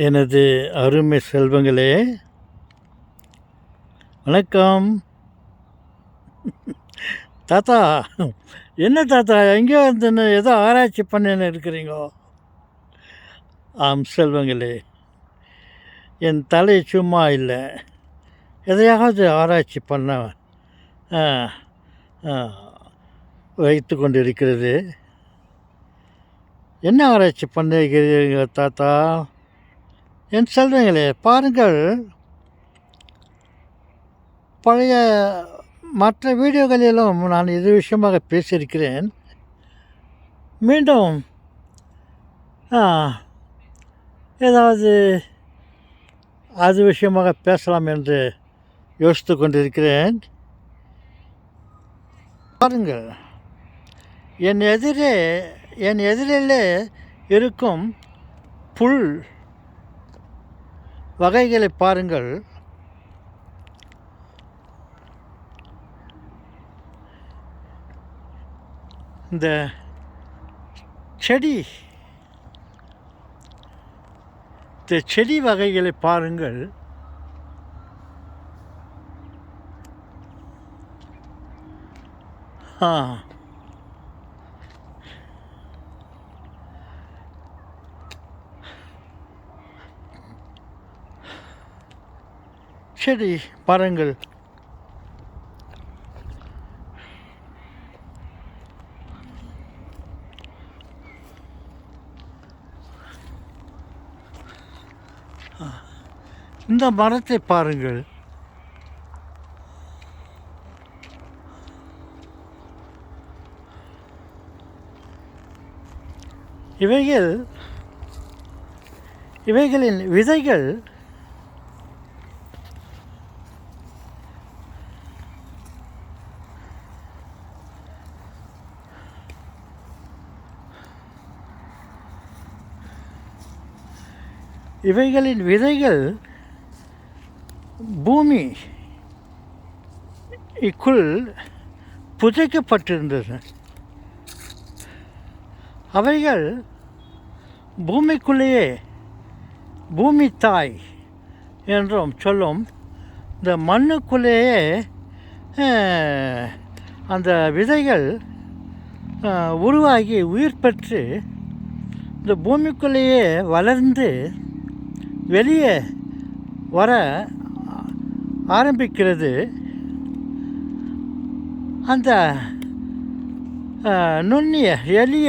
எனது அருமை செல்வங்களே, வணக்கம். தாத்தா, என்ன தாத்தா எங்கேயோ இருந்துன்னு ஏதோ ஆராய்ச்சி பண்ணின்னு இருக்கிறீங்கோ? ஆம் செல்வங்களே, என் தலை சும்மா இல்லை, எதையாவது ஆராய்ச்சி பண்ண ஆ, ஆ, வைத்து கொண்டிருக்கிறது. என்ன ஆராய்ச்சி பண்ணுகிறீங்க தாத்தா? என் செல்வங்களே, பாருங்கள், பழைய மற்ற வீடியோகளிலும் நான் இது விஷயமாக பேசியிருக்கிறேன். மீண்டும் ஏதாவது அது விஷயமாக பேசலாம் என்று யோசித்து கொண்டிருக்கிறேன். பாருங்கள், என் எதிரிலே இருக்கும் புல் வகைகளை பாருங்கள். இந்த செடி வகைகளை பாருங்கள். செடி பாருங்கள். இந்த மரத்தை பாருங்கள். இவைகளின் விதைகள் பூமிக்குள் புதைக்கப்பட்டிருந்தது. அவைகள் பூமிக்குள்ளேயே பூமி தாய் என்றும் சொல்லும் இந்த மண்ணுக்குள்ளேயே அந்த விதைகள் உருவாகி உயிர் பெற்று இந்த பூமிக்குள்ளேயே வளர்ந்து வெளியே வர ஆரம்பிக்கிறது. அந்த நுண்ணிய எளிய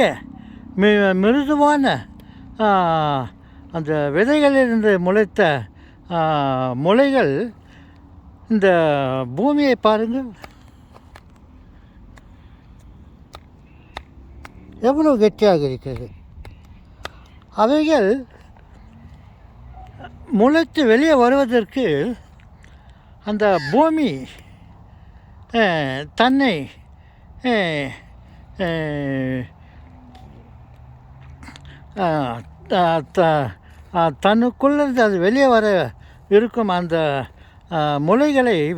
மிருதுவான அந்த விதைகளிலிருந்து முளைத்த முளைகள் இந்த பூமியை பாருங்கள், எவ்வளோ கெட்டியாக இருக்கிறது. அவைகள் முளைத்து வெளியே வருவதற்கு அந்த பூமி தன்னை தன்னுக்குள்ளே அது வெளியே வர இருக்கும் அந்த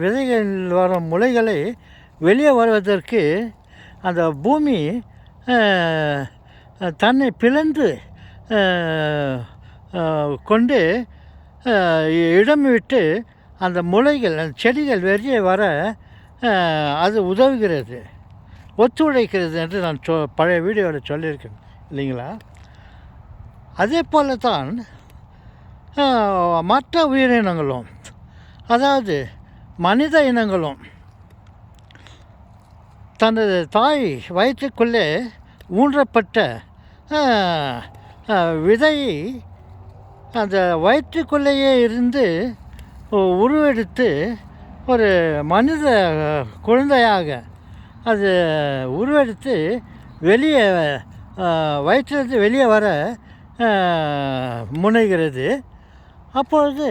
விதைகள் வரும் முளைகளை வெளியே வருவதற்கு அந்த பூமி தன்னை பிளந்து கொண்டு இடம் விட்டு அந்த முளைகள் அந்த செடிகள் வெளியே வர அது உதவுகிறது, ஒத்துழைக்கிறது என்று நான் பழைய வீடியோவில் சொல்லியிருக்கேன் இல்லைங்களா? அதே போல தான் மற்ற உயிரினங்களும், அதாவது மனித இனங்களும் தனது தாய் வயிற்றுக்குள்ளே ஊன்றப்பட்ட விதையை அந்த வயிற்றுக்குள்ளேயே இருந்து உருவெடுத்து ஒரு மனித குழந்தையாக அது உருவெடுத்து வெளியே வயிற்றிலிருந்து வெளியே வர முனைகிறது. அப்பொழுது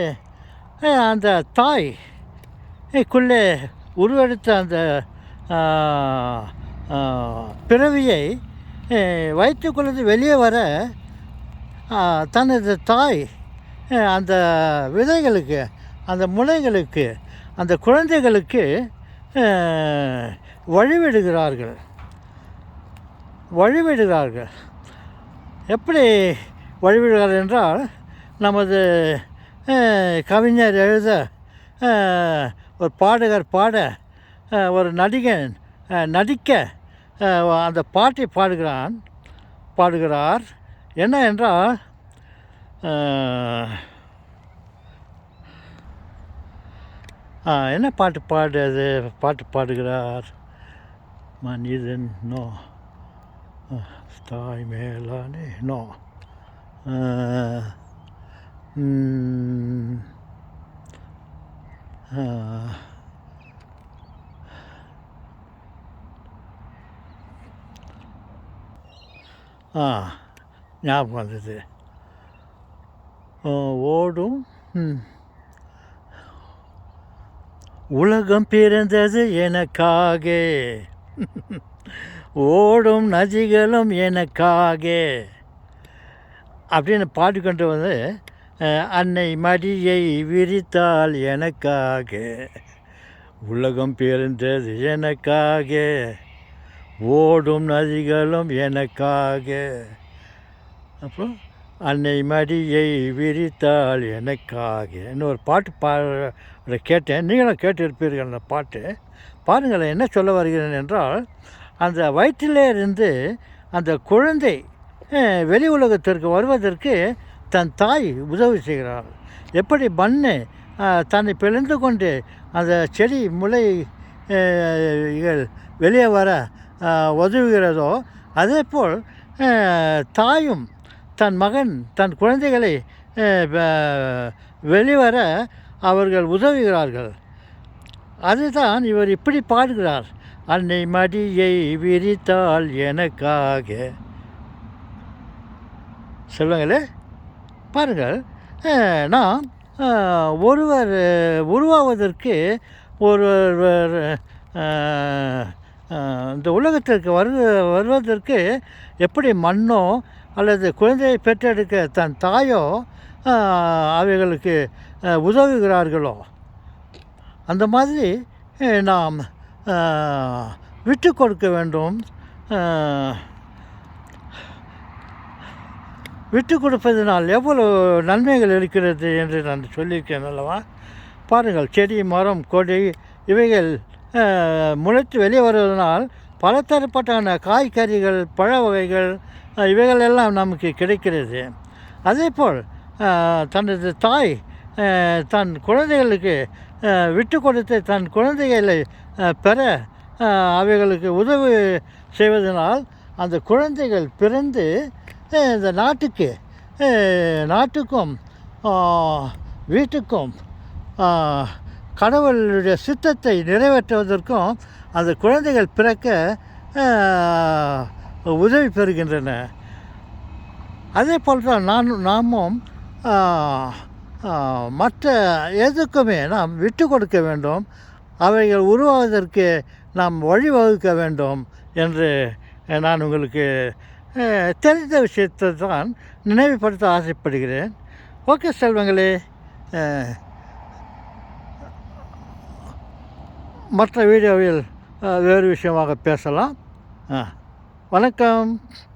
அந்த தாய்க்குள்ளே உருவெடுத்த அந்த பிறவியை வயிற்றுக்குள்ளே வெளியே வர தனது தாய் அந்த விதைகளுக்கு, அந்த முளைகளுக்கு, அந்த குழந்தைகளுக்கு வழிவிடுகிறார்கள். எப்படி வழிவிடுகிறார்கள் என்றால், நமது கவிஞர் எழுத, ஒரு பாடகர் பாட, ஒரு நடிகன் நடிக்க அந்த பாட்டை பாடுகிறார். என்ன என்றால், என்ன பாட்டு பாடுகிறார்? மனிதன் நோ தாய் மேலானே நோ ஞாபகம் வந்தது. ஓடும் உலகம் பிறந்தது எனக்காக, ஓடும் நதிகளும் எனக்காக அப்படின்னு பாடிக்கொண்டு வந்து, அன்னை மடியை விரித்தால் எனக்காக, உலகம் பிறந்தது எனக்காக, ஓடும் நதிகளும் எனக்காக. அப்புறம் அன்னை மடியை விரித்தால் எனக்காக இன்னொரு பாட்டு கேட்டேன். நீங்களும் கேட்டிருப்பீர்கள் அந்த பாட்டு. பாருங்கள் என்ன சொல்ல வருகிறேன் என்றால், அந்த வயிற்றிலே இருந்து அந்த குழந்தை வெளி உலகத்திற்கு வருவதற்கு தன் தாய் உதவி செய்கிறாள். எப்படி மண்ணு தன்னை பிளந்து கொண்டு அந்த செடி முளைகள் வெளியே வர உதவுகிறதோ, அதேபோல் தாயும் தன் குழந்தைகளை வெளிவர அவர்கள் உதவுகிறார்கள். அதுதான் இவர் இப்படி பாடுகிறார். அன்னை மடியை விரித்தால் எனக்காக. சொல்லுங்களே, பாருங்கள், நாம் ஒருவர் உருவாவதற்கு, ஒருவர் இந்த உலகத்திற்கு வருவதற்கு எப்படி மண்ணோ அல்லது குழந்தையை பெற்றெடுக்க தன் தாயோ அவைகளுக்கு உதவுகிறார்களோ, அந்த மாதிரி நாம் விட்டு கொடுக்க வேண்டும். விட்டு கொடுப்பதனால் எவ்வளவு நன்மைகள் இருக்கிறது என்று நான் சொல்லியிருக்கேன் அல்லவா? பாருங்கள், செடி, மரம், கொடி இவைகள் முளைத்து வெளியே வருவதனால் பலதரப்பட்டான காய்கறிகள், பழ வகைகள் இவைகள் எல்லாம் நமக்கு கிடைக்கிறது. அதேபோல் தனது தாய் தன் குழந்தைகளுக்கு விட்டு கொடுத்து தன் குழந்தைகளை பெற அவைகளுக்கு உதவி செய்வதனால் அந்த குழந்தைகள் பிறந்து இந்த நாட்டுக்கும் வீட்டுக்கும் கடவுளுடைய சித்தத்தை நிறைவேற்றுவதற்கும் அந்த குழந்தைகள் பிறக்க உதவி பெறுகின்றன. அதே போல் தான் நாமும் மற்ற எதுக்குமே நாம் விட்டு கொடுக்க வேண்டும். அவைகள் உருவாவதற்கு நாம் வழிவகுக்க வேண்டும் என்று நான் உங்களுக்கு தெரிந்த விஷயத்தை தான் நினைவுபடுத்த ஆசைப்படுகிறேன். ஓகே செல்வங்களே, மற்ற வீடியோவில் வேறு விஷயமாக பேசலாம். வணக்கம்.